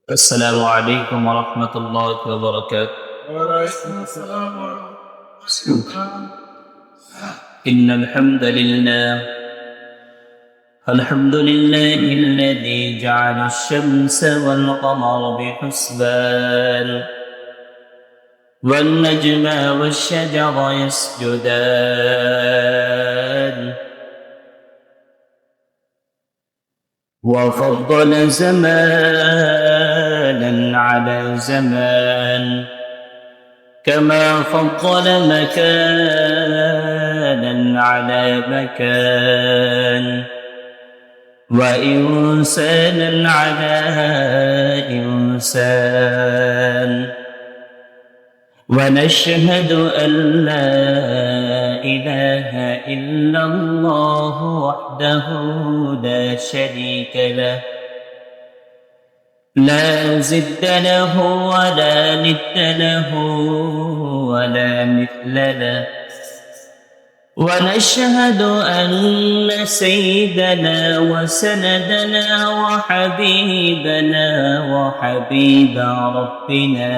السلام عليكم ورحمة الله وبركاته. وعليكم السلام ورحمة الله. إن الحمد لله الذي جعل الشمس والقمر بحسبان والنجم والشجر يسجدان وفضل زمانا على زمان كما فضل مكانا على مكان وإنسانا على إنسان ونشهد أن لا إله إلا الله وحده لا شريك له لا زد له ولا ند له ولا مثل له ونشهد أن سيدنا وسندنا وحبيبنا وحبيب ربنا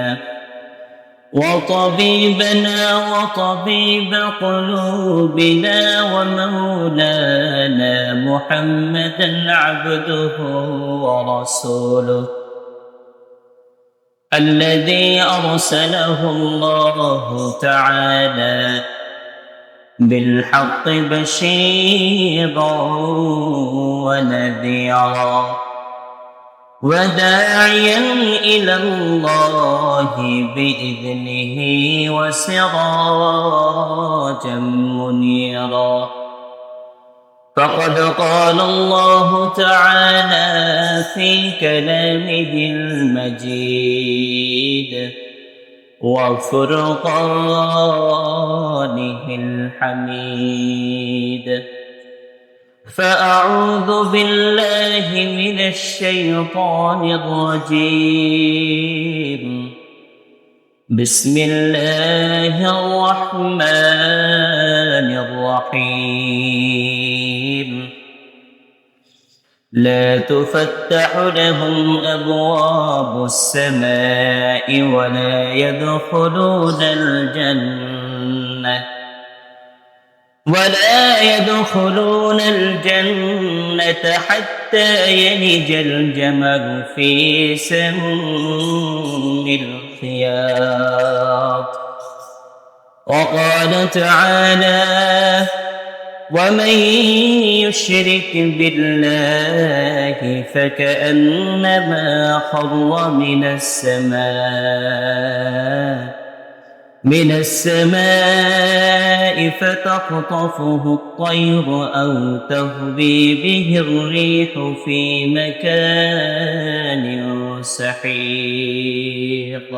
وطبيبنا وطبيب قلوبنا ومولانا محمدا عبده ورسوله الذي أرسله الله تعالى بالحق بشيرا ونذيرا وداعيا إلى الله بإذنه وسراجا منيرا فقد قال الله تعالى في كلامه المجيد وفرقانه الحميد فأعوذ بالله من الشيطان الرجيم بسم الله الرحمن الرحيم لا تفتح لهم أبواب السماء ولا يدخلون الجنة حتى يلج الجمل في سم الخياط وقال تعالى ومن يشرك بالله فكأنما خر من السماء فتخطفه الطير أو تهوي به الريح في مكان سحيق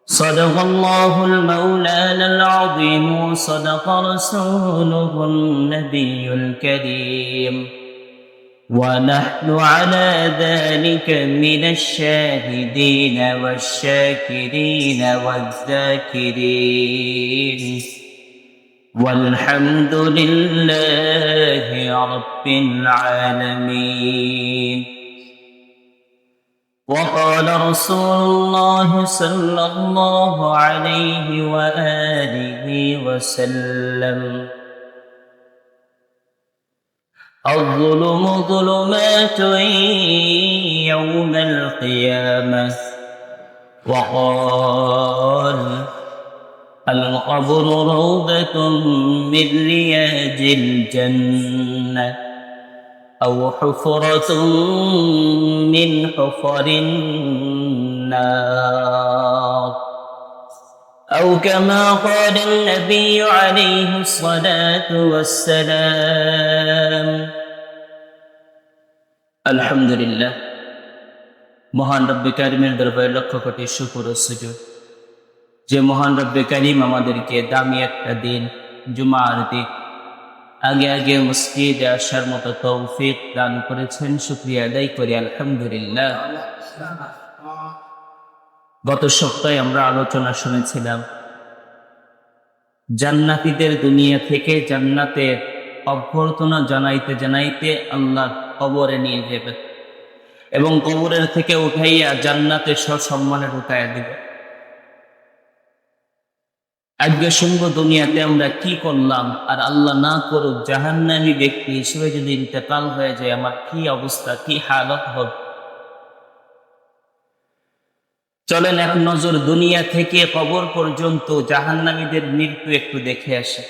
صدق الله المولانا العظيم وصدق رسوله النبي الكريم ونحن على ذلك من الشاهدين والشاكرين والذاكرين والحمد لله رب العالمين. وقال رسول الله صلى الله عليه وآله وسلم الظلم ظلمات يوم القيامة. وقال القبر روضة من رياض الجنة أو حفرة من حفر النار أو كما قال النبي عليه الصلاة والسلام. আলহামদুলিল্লাহ, মহান রব্বে কারিমের দরবারে লক্ষ কোটি শুকর ও সুজুদ যে মহান রব্বে কারিম আমাদেরকে দামি একটা দিন, জুমার দিন, আগে আগে মসজিদে আসার মতো তৌফিক দান করেছেন। শুকরিয়া আদায় করি আলহামদুলিল্লাহ। গত সপ্তাহে আমরা আলোচনা শুনেছিলাম জান্নাতীদের দুনিয়া থেকে জান্নাতের অভ্যর্থনা জানাইতে জানাইতে আল্লাহ কবরে নিয়ে যাবে এবং কবরের থেকে উঠাইয়া জান্নাতে সসম্মানে ঢুকাইয়া দিবে। আজকে শুনবো দুনিয়াতে আমরা কি করলাম, আর আল্লাহ না করুক জাহান্নামী ব্যক্তি হিসেবে যদি ইন্তেকাল হয়ে যায় আমার কি অবস্থা, কি হালত হবে। চলেন এক নজর দুনিয়া থেকে কবর পর্যন্ত জাহান্নামীদের মৃত্যু একটু দেখে আসে।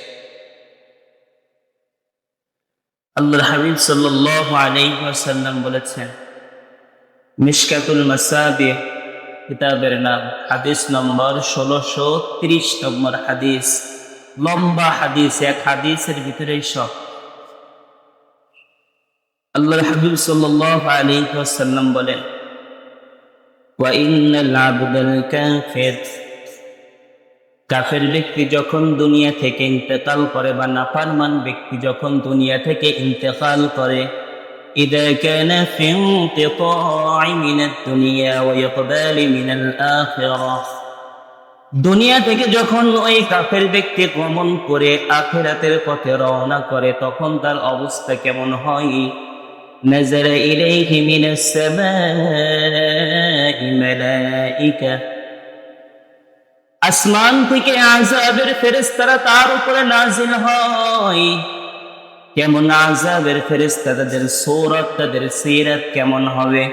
আল্লাহর হাবিব সাল্লাল্লাহু আলাইহি ওয়াসাল্লাম বলেছেন, মিশকাতুল মাসাবিহ কিতাবের নাম, হাদিস নম্বর 1630 নম্বর হাদিস, লম্বা হাদিস, এক হাদিসের ভিতরেই সব। আল্লাহর হাবিব সাল্লাল্লাহু আলাইহি ওয়াসাল্লাম বলেন, ওয়া ইন্নাল আবদাল কাফির, কাফের ব্যক্তি যখন দুনিয়া থেকে ইন্তেকাল করে বা নাফরমান ব্যক্তি যখন দুনিয়া থেকে ইন্তেকাল করে, إذا كان في انقطاع من الدنيا وإقبال من الآخرة, দুনিয়া থেকে যখন ওই কাফের ব্যক্তি গমন করে আখিরাতের পথে রওনা করে তখন তার অবস্থা কেমন হয়? نزل إليه من السماء ملائكة, আসমান থেকে আযাবের ফেরেশতারা তার উপরে নাজিল হয়। কেমন আযাবের ফেরেশতা, তাদের সূরত, তাদের সিরাত কেমন হবে?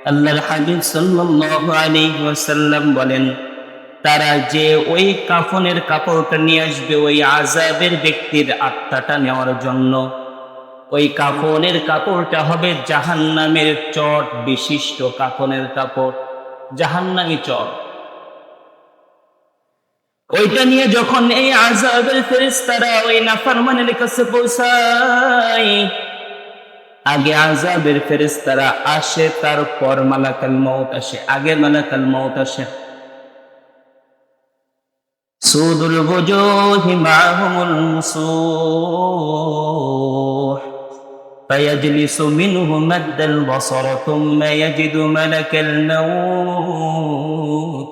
আল্লাহর হাবিব সাল্লাল্লাহু আলাইহি ওয়াসাল্লাম বলেন, তারা যে ওই কাফনের কাপড়টা নিয়ে আসবে ওই আযাবের ব্যক্তির আত্মাটা নেওয়ার জন্য, ওই কাফনের কাপড়টা হবে জাহান্নামের চট বিশিষ্ট কাফনের কাপড়, জাহান্নামী চট। ওইটা নিয়ে যখন এই আযাবের ফেরেশতারা ওই নাফরমানের কাছে পৌঁছায়, আগে আযাবের ফেরেশতারা আসে, তারপর মালাকুল মউত আসে, আগে মালাকুল মউত আসে। সুদুল বুজুহি মাহুমুল মুসূহ ফায়াজলিসু মিনহু মাদ্দাল বসর থুম্মা ইয়াজিদু মালাকাল মউত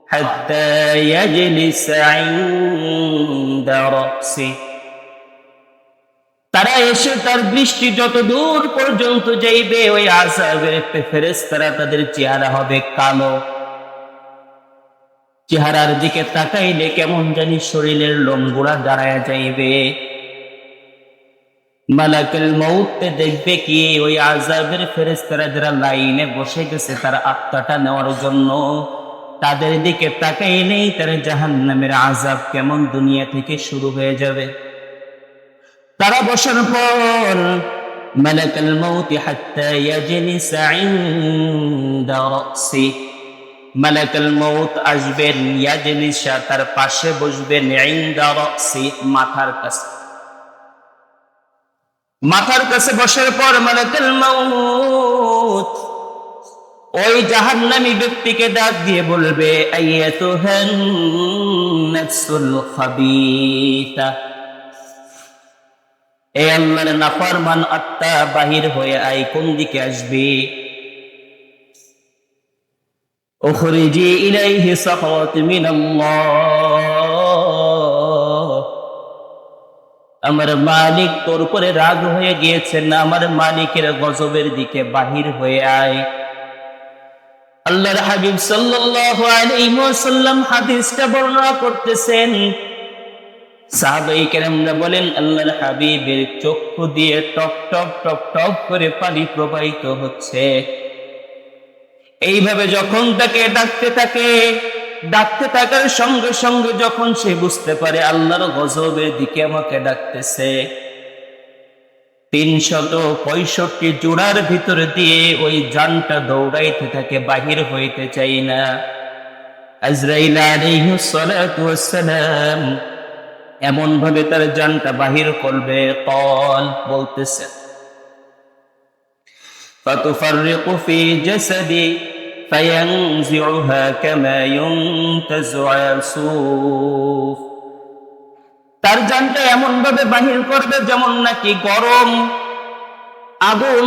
حتى يجلس عند رأسه, তারা এসে তার দৃষ্টি যত দূর পর্যন্ত যাইবে ওই আযাবের ফেরেশতারা তাদের চেহারা হবে কালো, চেহারার দিকে তাকাইলে কেমন জানি শরীরের লোমগুড়া দাঁড়ায় যাইবে। মালাকুল মউত দেখবে কি ওই আযাবের ফেরেশতারা যারা লাইনে বসে গেছে তার আত্মাটা নেওয়ার জন্য, তাদের দিকে তাকাইলেই তার জাহান্নামের আযাব কেমন দুনিয়া থেকে শুরু হয়ে যাবে। তারা বসার পর মালাকুল মউত হাত্তা ইয়াজলিসা ইনদা রাসি, মালাকুল মউত আসবেন, ইয়াজলিসা তার পাশে বসবেন, ইনদা রাসি মাথার কাছে, মাথার কাছে বসার পর মালাকুল মউত ওই জাহান্নামী ব্যক্তিকে ডাক দিয়ে বলবে, আইয়াতুহান নাফসুল খাবিথা, এই আল্লাহর নাফরমান আত্মা বাহির হয়ে আয়, কোন দিকে আসবে? উখরিজি ইলাইহি সাখাত মিনাল্লাহ, আমার মালিক তোর উপরে রাগ হয়ে গিয়েছেন, আমার মালিকের গজবের দিকে বাহির হয়ে আয়। আল্লাহর হাবিব সাল্লাল্লাহু আলাইহি ওয়াসাল্লাম হাদিসটা বর্ণনা করতেছেন, সাহাবায়ে কেরামরা বলেন আল্লাহর হাবিবের চক্ষু দিয়ে টপ টপ টপ টপ করে পানি প্রবাহিত হচ্ছে। এইভাবে যখন তাকে ডাকতে থাকে, ডাকতে থাকার সঙ্গে সঙ্গে যখন সে বুঝতে পারে আল্লাহর গজবের দিকে আমাকে ডাকতেছে, 365 জোড়ার ভিতর দিয়ে ওই জানটা দৌড়াইতে থাকে, বাহির হইতে চাই না। আজরাইল আলাইহিস সালাতু ওয়াস সালাম এমন ভাবে তার জানটা বাহির করবে, কল বলতেছে, ফাতুফাররিকু ফি জাসাদি ফায়ানজিউহা কামা ইউনতাজু আসুফ, তার জানটা এমন ভাবে বাহির করবে যেমন নাকি গরম আগুন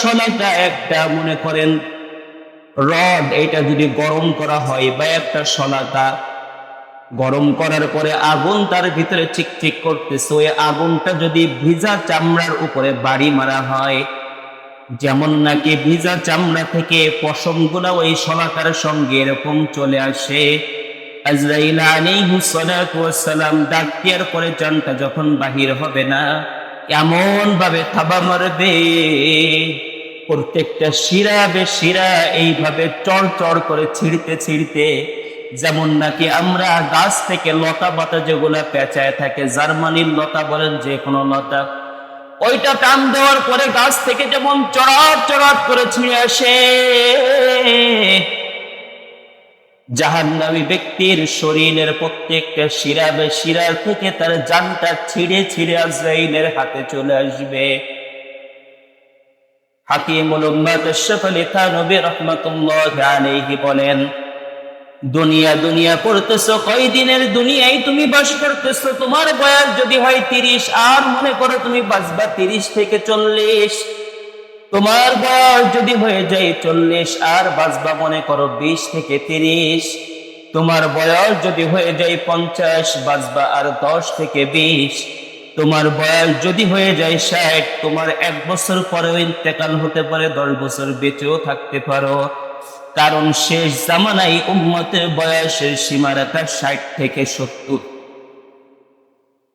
শলাটা, একটা মনে করেন রড, এটা যদি গরম করা হয় বা একটা শলাটা গরম করার পরে আগুন তার ভিতরে চিকচিক করতেছে, ওই আগুনটা যদি ভিজা চামড়ার উপরে বাড়ি মারা হয় যেমন নাকি ভিজা চামড়া থেকে পশমগুলা ওই শলাকার সঙ্গে এরকম চলে আসে। আজরাইল আলাইহিস সালাতু ওয়াস সালাম ডাক দেওয়ার পরে জানটা যখন বাহির হবে না, এমন ভাবে থাবা মারবে, প্রত্যেকটা শিরা বেশিরা এইভাবে চড় চড় করে ছিঁড়তে ছিঁড়তে, যেমন নাকি আমরা গাছ থেকে লতা পাতা যেগুলা পেঁচায় থাকে, জার্মানির লতা বলেন, যে কোনো লতা, ওইটা টান দেওয়ার পরে গাছ থেকে যেমন চড়াট চড়াট করে ছিঁড়ে আসে, জাহান্নামী ব্যক্তির শরীরের প্রত্যেকটা শিরা বেশিরা থেকে তার জানটা ছিঁড়ে ছিঁড়ে আজরাইলের হাতে চলে আসবে। হাকিমুল উম্মাত আশরাফ আলী থানভী রাহমাতুল্লাহি আলাইহি বলেন, দুনিয়া দুনিয়া করতেছো, কয়দিনের দুনিয়ায় তুমি বাস করতেছো? তোমার বয়স যদি হয় 30, আর মনে করো তুমি বাঁচবা 30 থেকে 40। তোমার বয়স যদি হয়ে যায় 40, আর বাঁচবা মনে করো 20 থেকে 30। তোমার বয়স যদি হয়ে যায় 50, বাঁচবা আর 10 থেকে 20। তোমার বয়স যদি হয়ে যায় 60, তোমার 1 বছর পরেও ইন্তেকাল হতে পারে, 10 বছর বেঁচেও থাকতে পারো। কারণ শেষ জামানায় উম্মতের বয়সের সীমারেখা 60 থেকে 70।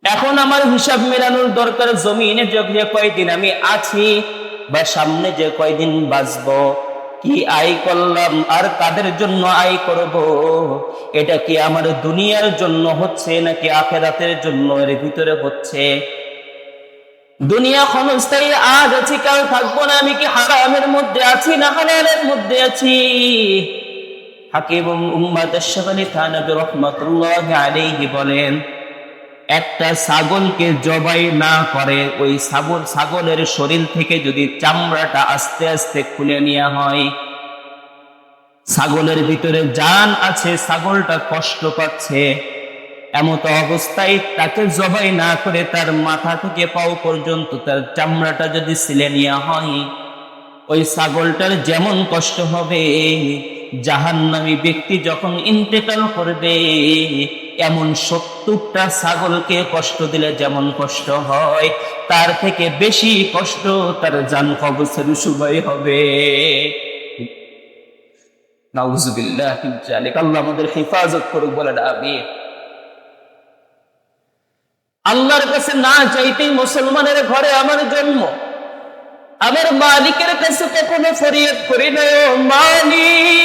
এখন আমার হিসাব মেলানোর দরকার, জমিনে যে কয়দিন আমি আছি বা সামনে যে কয়দিন বাঁচবো, কি আয় করলাম আর কাদের জন্য আয় করব? এটা কি আমার দুনিয়ার জন্য হচ্ছে নাকি আখিরাতের জন্য এর ভিতরে হচ্ছে? দুনিয়া ক্ষণস্থায়ী, আজ আছি কাল থাকবো না। আমি কি হারামের মধ্যে আছি না হালালের মধ্যে আছি? হাকিম উম্মাত আশরাফ আলী থানভী রাহমাতুল্লাহি আলাইহি বলেন, একটা ছাগলকে জবাই না করে ওই ছাগলের শরীর থেকে যদি চামড়াটা আস্তে আস্তে খুলে নেওয়া হয়, ছাগলের ভিতরে জান আছে, ছাগলটা কষ্ট পাচ্ছে, এমত অবস্থায় তাকে জবাই না করে তার মাথা থেকে পাও পর্যন্ত তার চামড়াটা যদি ছিলে নেওয়া হয়, ওই ছাগলটার যেমন কষ্ট হবে, জাহান্নামী ব্যক্তি যখন ইন্তেকাল করবে, এমন 70টা ছাগলকে কষ্ট দিলে যেমন কষ্ট হয়, তার থেকে বেশি কষ্ট তার জান কবজের সময় হবে। নাউযুবিল্লাহি মিন যালিক। আল্লাহ আমাদের হেফাজত করুক, বলেন আমিন। আল্লাহর কাছে না চাইতেই মুসলমানের ঘরে আমার জন্ম। আমার মালিকের কাছে কখনো ফরিয়াদ করি না, ও মালিক,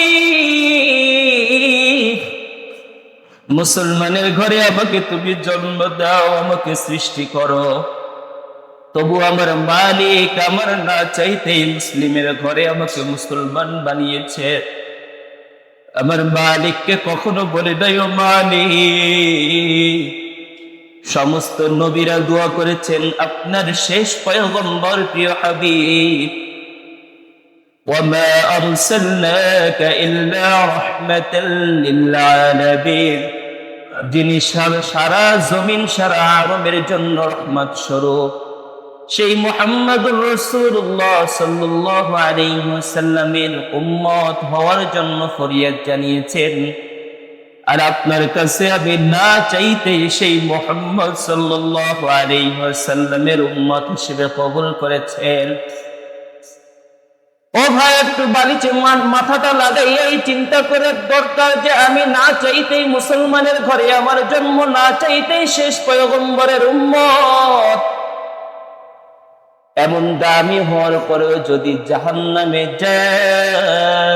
মুসলমানের ঘরে আমাকে তুমি জন্ম দাও, আমাকে সৃষ্টি করো। তবু আমার মালিক আমার না চাইতেই মুসলিমের ঘরে আমাকে মুসলমান বানিয়েছে। আমার মালিককে কখনো বলে নাই, ও মালিক, সমস্ত নবীরা দোয়া করেছেন, আপনার শেষ পয়গম্বর প্রিয় হাবিব, ওয়ামা আরসালনাকা ইল্লা রাহমাতাল লিল আলামিন, যিনি সারা জমিন সারা আরবের জন্য রহমত স্বরূপ, সেই মুহাম্মদুর রাসূলুল্লাহ সাল্লাল্লাহু আলাইহি ওয়াসাল্লামের উম্মত হওয়ার জন্য ফরিয়াদ জানিয়েছেন। আর আপনার কাছে আমি না চাইতে সেই মুহাম্মদ সাল্লাল্লাহু আলাইহি ওয়াসাল্লামের উম্মত হিসেবে কবুল করেছেন। ও ভাই, একটু বালিচে মাথাটা লাগাইয়াই চিন্তা করে দরকার যে আমি না চাইতেই মুসলমানের ঘরে আমার জন্ম, না চাইতেই শেষ পয়গম্বরের উম্মত, এমন দামি হওয়ার পরেও যদি জাহান্নামে যায়,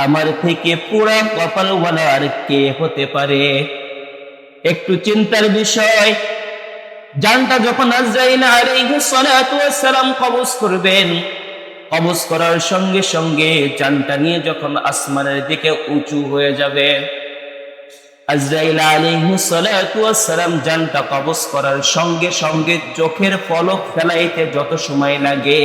আমার থেকে পুরা কপালওয়ালা আর কে হতে পারে? একটু চিন্তার বিষয়। জানটা যখন আজরাইল আলাইহিস সালাতু ওয়াস সালাম কবজ করবেন, কবজ করার সঙ্গে সঙ্গে জানটা নিয়ে যখন আসমানের দিকে উঁচু হয়ে যাবে, আজরাইল আলাইহিস সালাতু ওয়াস সালাম জানটা কবজ করার সঙ্গে সঙ্গে চোখের পলক ফেলাইতে যত সময় লাগে,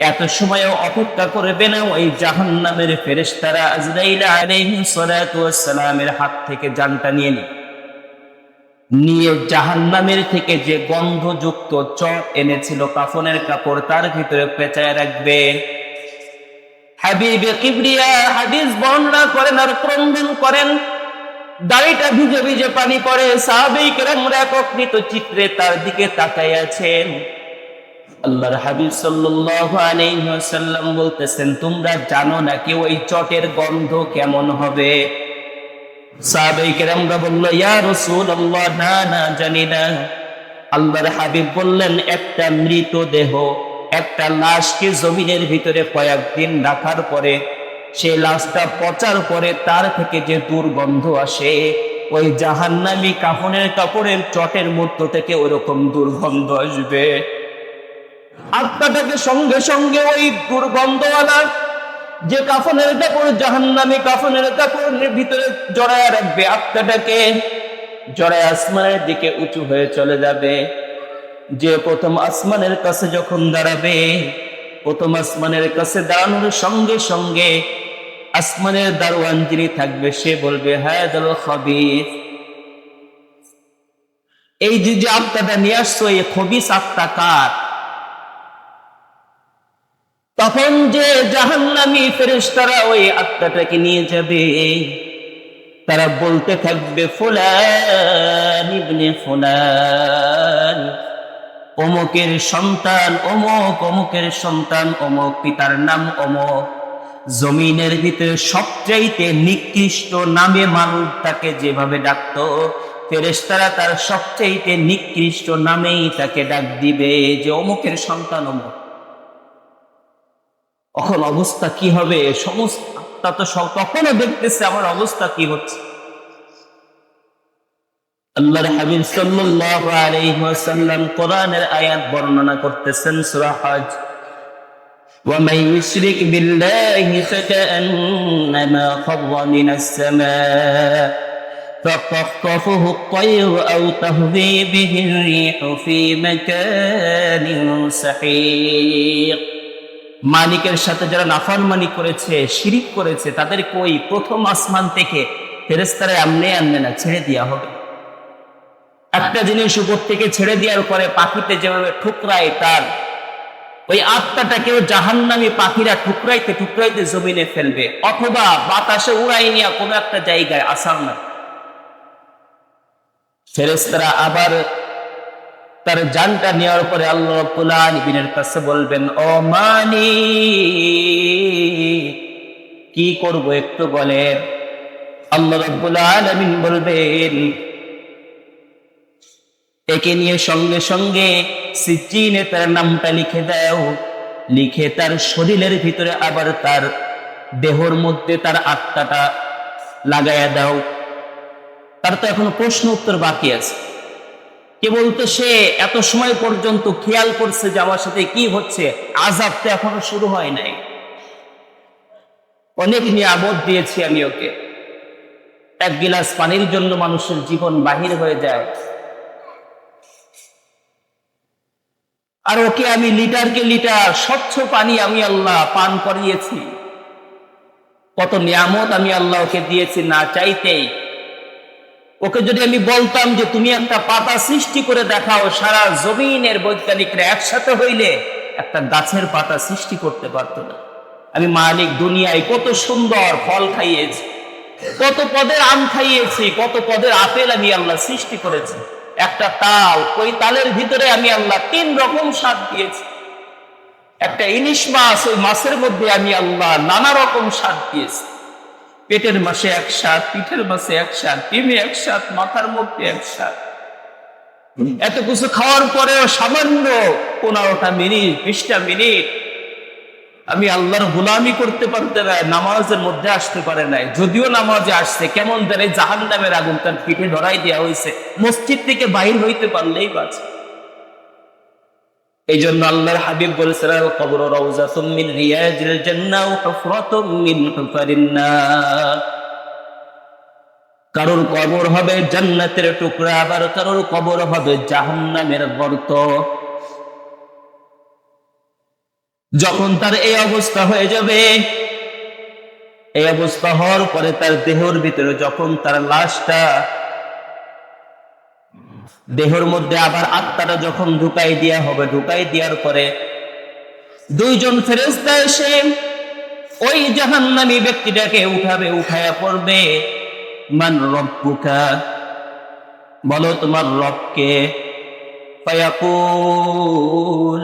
এত সময় অপেক্ষা করবে না ওই জাহান্নামের ফেরেশতারা আজরাইল আলাইহিস সালাতু ওয়াস সালামের হাত থেকে জানটা নিয়ে জাহান্নামের থেকে যে গন্ধযুক্ত চট এনেছিল কাফনের কাপড়, তার ভিতরে পেঁচায় রাখবে। হাবিবে কিবরিয়া হাদিস বর্ণনা করেন আর ক্রন্দন করেন, দাড়িটা ভিজে ভিজে পানি পড়ে, সাহাবায়ে কেরামরা একত্রিত চিত্রে তার দিকে তাকায় আছেন। আল্লাহর হাবিব সাল্লাল্লাহু আলাইহি ওয়াসাল্লাম বলতেছেন, তোমরা জানো নাকি ওই চটের গন্ধ কেমন হবে? সাহাবায়ে কেরামরা বলল, ইয়া রাসূলুল্লাহ, না না, জানি না। আল্লাহর হাবিব বললেন, একটা মৃতদেহ, একটা লাশকে জমিনের ভিতরে কয়েকদিন রাখার পরে সেই লাশটা পচার পরে তার থেকে যে দুর্গন্ধ আসে, ওই জাহান্নামী কাফনের কাপড়ের চটের মধ্য থেকে ওরকম দুর্গন্ধ আসবে। আত্মাটাকে সঙ্গে সঙ্গে ওই দুর্গন্ধওয়ালা যে কাফনের কাপড়, জাহান্নামী কাফনের কাপড়ের ভিতরে জড়ায় রাখবে, আত্মাটাকে জড়ায় আসমানের দিকে উঁচু হয়ে চলে যাবে। যে প্রথম আসমানের কাছে যখন দাঁড়াবে, প্রথম আসমানের কাছে দাঁড়ানোর সঙ্গে সঙ্গে আসমানের দারোয়ান যিনি থাকবে সে বলবে, হাযাল খাবীস, এই যে যে আত্মাটা নিয়ে আসছো, এই খবিস আত্মা কার? তখন যে জাহান্নামী ফেরেশতারা ওই আত্মাটাকে নিয়ে যাবে, তারা বলতে থাকবে, ফুলান ইবনে ফুলান, অমুকের সন্তান অমুক, অমুকের সন্তান অমুক, পিতার নাম অমুক। জমিনের ভিতরে সবচাইতে নিকৃষ্ট নামে মানুষ তাকে যেভাবে ডাকতো, ফেরেশতারা তার সবচাইতে নিকৃষ্ট নামেই তাকে ডাক দিবে, যে অমুকের সন্তান অমুক। এখন অবস্থা কি হবে? সমস্ত আত্মা তো তখনও দেখতেছে আমার অবস্থা কি হচ্ছে। আল্লাহর হাবিব সাল্লাল্লাহু আলাইহি ওয়াসাল্লাম কোরআনের আয়াত বর্ণনা করতেছেন, সূরা হজ, ওয়া মান ইউশরিক বিল্লাহি ফাকান্নামা খাররা মিনাস সামা فَتَخْطَفُهُ الطَّيْرُ أَوْ تَهْوِي بِهِ الرِّيحُ فِي مَكَانٍ سَحِيقٍ। মালিকের সাথে যারা নাফরমানি করেছে, শিরিক করেছে, তাদেরকে ওই প্রথম আসমান থেকে ফেরেশতারা আমনে না ছেড়ে দেওয়া হবে। একটা জিনিস উপর থেকে ছেড়ে দেওয়ার পরে পাখিতে যেভাবে ঠুকরায়, তার ওই আত্মাটাকেও জাহান্নামী পাখিরা ঠুকরাইতে ঠুকরাইতে জমিনে ফেলবে, অথবা বাতাসে উড়াই নিয়ে কোনো একটা জায়গায় আসার না। ফেরেশতারা আবার তার জানটা নেওয়ার পরে আল্লাহ রাব্বুল আলামিনের কাছে বলবেন, ও মালিক, কি করব একটু বলেন। আল্লাহ রাব্বুল আলামিন বলবেন, একে নিয়ে সঙ্গে সঙ্গে সিজ্জিনে তার নামটা লিখে দাও, লিখে তার শরীরের ভিতরে আবার তার দেহর মধ্যে তার আত্মাটা লাগায়া দাও। তার তো এখনো প্রশ্ন উত্তর বাকি আছে। কেবল তো সে এত সময় পর্যন্ত খেয়াল করছে যে আমার সাথে কি হচ্ছে, আযাব তো এখনো শুরু হয় নাই। অনেক নিয়ামত দিয়েছি আমি ওকে, এক গিলাস পানির জন্য মানুষের জীবন বাহির হয়ে যায়, আর ওকে আমি লিটারকে লিটার স্বচ্ছ পানি আমি আল্লাহ পান করিয়েছি। কত নিয়ামত আমি আল্লাহ ওকে দিয়েছি না চাইতেই। ওকে যদি আমি বলতাম যে তুমি একটা পাতা সৃষ্টি করে দেখাও, সারা জমিনের বৈজ্ঞানিকরা একসাথে হইলে একটা গাছের পাতা সৃষ্টি করতে পারত না। আমি মালিক দুনিয়ায় কত সুন্দর ফল খাইয়েছি, কত পদের আম খাইয়েছি, কত পদের আপেল আমি আল্লাহ সৃষ্টি করেছি। একটা তাল, ওই তালের ভিতরে আমি আল্লাহ 3 রকম স্বাদ দিয়েছি। একটা ইলিশ মাছ, ওই মাছের মধ্যে আমি আল্লাহ নানা রকম স্বাদ দিয়েছি। পেটের মাসে এক স্বাদ, পিঠের মাসে এক স্বাদ, ডিমে এক স্বাদ, মাথার মধ্যে এক স্বাদ। এত কিছু খাওয়ার পরেও সামান্য 15টা মিনিট 20টা মিনিট আমি আল্লাহর গোলামি করতে পারতে না, নামাজের মধ্যে আসতে পারে নাই। যদিও নামাজে আসছে, কেমন জানে জাহান্নামের আগুন তার পিঠে ধরাই দেওয়া হয়েছে, মসজিদ থেকে বাহির হইতে পারলেই বাঁচে। এই জন্য আল্লাহর হাবিব বলেছেন, কবর রাউযাতুম মিন রিয়াজিল জান্নাহ ওয়া হুফরাতুম মিন হুফারিন নার। কারোর কবর হবে জান্নাতের টুকরা, আবার কারোর কবর হবে জাহান্নামের গর্ত। যখন তার এই অবস্থা হয়ে যাবে, এই অবস্থা হওয়ার পরে তার দেহের ভিতরে যখন তার লাশটা, দেহের মধ্যে আবার আত্মাটা যখন ঢুকাই দেওয়া হবে, ঢুকাই দেওয়ার পরে 2 জন ফেরেশতা এসে ওই জাহান্নামী ব্যক্তিটাকে উঠাবে, উঠায়া পড়বে, মান রব্বুকা, বলো তোমার রবকে। ফায়াকুল,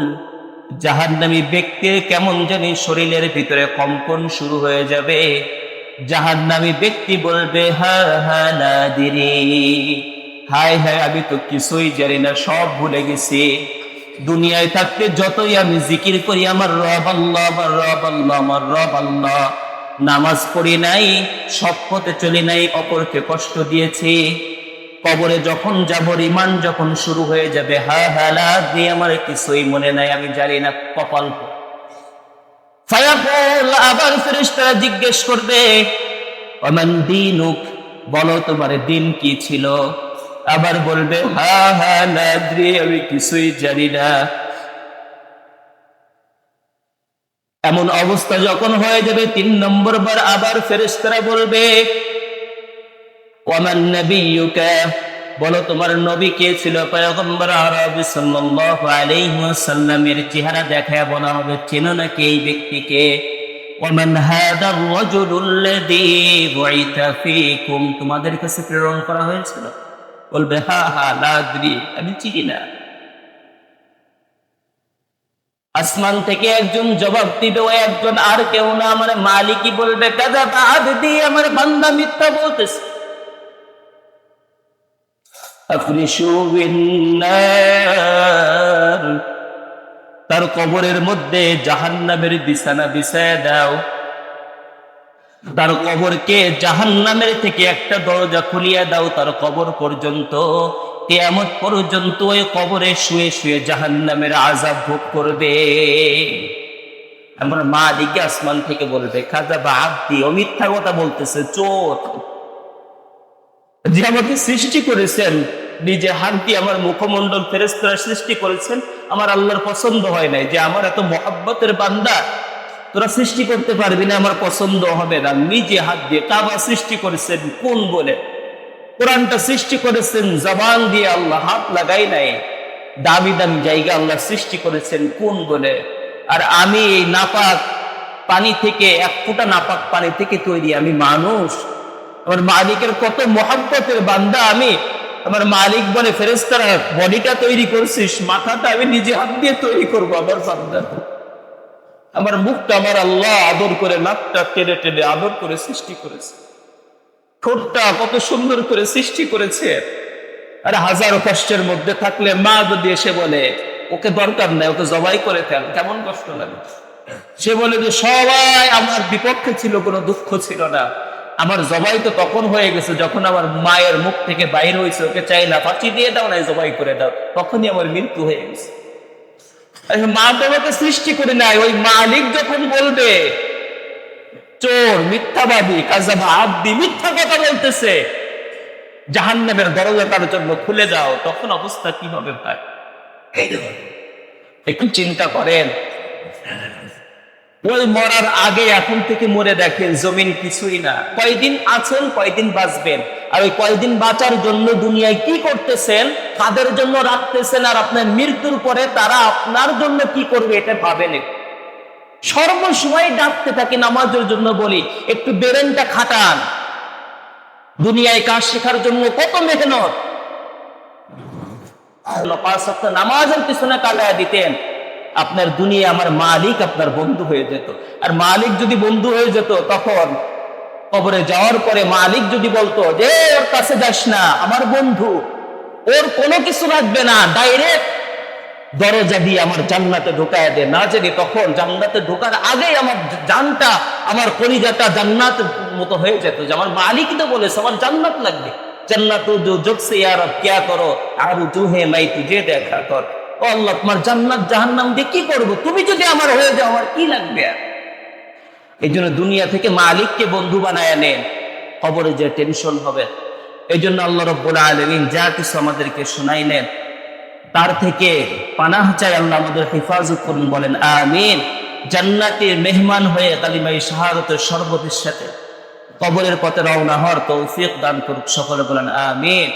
জাহান্নামী ব্যক্তির কেমন জানি শরীরের ভিতরে কম্পন শুরু হয়ে যাবে। জাহান্নামী ব্যক্তি বলবে, হা হা নাদিরি, হায় হায়, আমি তো কিছুই জানি না, সব ভুলে গেছি। দুনিয়ায় থাকতে যতই আমি জিকির করি আমার রব আল্লাহ, আমার রব আল্লাহ, আমার রব আল্লাহ, নামাজ পড়ি নাই, সৎ পথে চলি নাই, অপরকে কষ্ট দিয়েছি। কবরে যখন যাব, রিমান্ড যখন শুরু হয়ে যাবে, হা হালা দিয়ে আমার কিছুই মনে নাই, আমি জানি না, কপাল। ফায়াকুল, আবার ফেরেশতারা জিজ্ঞেস করবে, ওমান দীনুক, বলো তোমার দিন কি ছিল। আবার বলবে, হা হা নাদ্রি, আমি কিছুই জানি না। এমন অবস্থা যখন হয়ে যাবে, 3 নম্বর বার আবার ফেরেশতারা বলবে, ওয়ামান নাবিয়ুকা, বলো তোমার নবী কে ছিল। পয়গম্বর আরবি সাল্লাল্লাহু আলাইহি ওয়াসাল্লামের চেহারা দেখায় বলা হবে, চেনো নাকি এই ব্যক্তিকে। ওয়ামান হাদার রাজুলুল্লাযী বুইতা ফীকুম, তোমাদের কাছে প্রেরণ করা হয়েছিল। বলবে, হা হা লা আদরি, আমি চিনি না। আসমান থেকে একজন জবাব দিবে, ওই একজন আর কেউ না, আমার মালিকই বলবে, কাযাবা আবদি, আমার বান্দা মিথ্যা বলতেছে। আফরিশু বিন্নার, তার কবরের মধ্যে জাহান্নামের বিছানা বিছায়া দাও। তার কবরকে জাহান্নামের থেকে একটা দরজা খুলিয়া দাও, তার কবর পর্যন্ত, কিয়ামত পর্যন্ত ওই কবরে শুয়ে শুয়ে জাহান্নামের আযাব ভোগ করবে। আমার মালিক আসমান থেকে বলবে, কাযাবা আবদি, ও মিথ্যা কথা বলতেছে, চোর। যে আমাকে সৃষ্টি করেছেন, নিজে হাত দিয়ে আমার মুখমণ্ডল ফেরেশতারা সৃষ্টি করেছেন, আমার আল্লাহর পছন্দ হয় নাই যে আমার এত মহব্বতের বান্দা তোরা সৃষ্টি করতে পারবি না, আমার পছন্দ হবে না। নিজে হাত দিয়ে কাবা সৃষ্টি করেছেন কোন বলে, কোরআনটা সৃষ্টি করেছেন জবান দিয়ে, আল্লাহ হাত লাগাই নাই। দামি দামি জায়গা আল্লাহ সৃষ্টি করেছেন কোন বলে। আর আমি এই নাপাক পানি থেকে, 1 ফোঁটা নাপাক পানি থেকে তৈরি, আমি মানুষ। আমার মালিকের কত মহব্বতের বান্দা আমি। আমার মালিক বলে, ফেরেশতারা বডিটা তৈরি করছিস, মাথাটা আমি নিজে হাত দিয়ে তৈরি করবো আমার বান্দা। আমার মুখটা আমার আল্লাহ আদর করে, নাকটা টেনে টেনে আদর করে সৃষ্টি করেছে, ঠোঁটটা কত সুন্দর করে সৃষ্টি করেছে। আর হাজারো কষ্টের মধ্যে থাকলে মা যদি এসে বলে, ওকে দরকার নাই, ওকে জবাই করে ফেল, কেমন কষ্ট লাগে। সে বলে যে সবাই আমার বিপক্ষে ছিল, কোনো দুঃখ ছিল না, আমার জবাই তো তখন হয়ে গেছে যখন আমার মায়ের মুখ থেকে বাইর হয়েছে, ওকে চাই না, ফাঁসি দিয়ে দাও না, জবাই করে দাও, তখনই আমার মৃত্যু হয়ে গেছে। মা তোমাকে সৃষ্টি করে নাই। ওই মালিক যখন বলবে, চোর, মিথ্যাবাদী, কাযাবা আবদি, মিথ্যা কথা বলতেছে, জাহান্নামের দরজা তার জন্য খুলে দাও, তখন অবস্থা কি হবে ভাই? একটু চিন্তা করেন। ওই মরার আগে এখন থেকে মরে দেখেন, জমিন কিছুই না। কয়দিন আছেন, কয়দিন বাঁচবেন, আর ওই কয়দিন বাঁচার জন্য দুনিয়ায় কি করতেছেন, কাদের জন্য রাখতেছেন, আর আপনার মৃত্যুর পরে তারা আপনার জন্য কি করবে এটা ভাবেন। সর্বসময় ডাকতে থাকি, নামাজের জন্য বলি, একটু ব্রেনটা খাটান। দুনিয়ায় কাজ শেখার জন্য কত মেহনত, 5 সপ্তাহ নামাজের পিছনে কাটায় দিতেন, আপনার দুনিয়া, আমার মালিক আপনার বন্ধু হয়ে যেত। আর মালিক যদি বন্ধু হয়ে যেত, তখন কবরে যাওয়ার পরে মালিক যদি বলতো যে ওর কাছে যাস না, আমার বন্ধু, ওর কোনো কিছু লাগবে না, ডাইরেক্ট দরজা দিয়ে আমার জান্নাতে ঢুকায় দে, না জানি তখন জান্নাতে ঢোকার আগেই আমার জানটা, আমার কলিজাটা জান্নাতের মতো হয়ে যেত। যে আমার মালিক তো বলেছে আমার জান্নাত লাগবে। জান্নাত জোকসে ইয়ার क्या करो আর তুহে মাই তুঝে দেখা কর। ও আল্লাহ, তোমার জান্নাত জাহান্নাম দিয়ে কি করবো, তুমি যদি আমার হয়ে যাও আমার কি লাগবে আর। এই জন্য দুনিয়া থেকে মালিককে বন্ধু বানায় নেন, কবরে যে টেনশন হবে। এই জন্য আল্লাহ রাব্বুল আলামিন যা কিছু আমাদেরকে শোনাইলেন, তার থেকে পানাহ চাই, আল্লাহ আমাদের হেফাজত করুন, বলেন আমিন। জান্নাতের মেহমান হয়ে কালিমায়ে শাহাদাতের শরবতের সাথে কবরের পথে রওনা হওয়ার তৌফিক দান করুক, সকলে বলেন আমিন।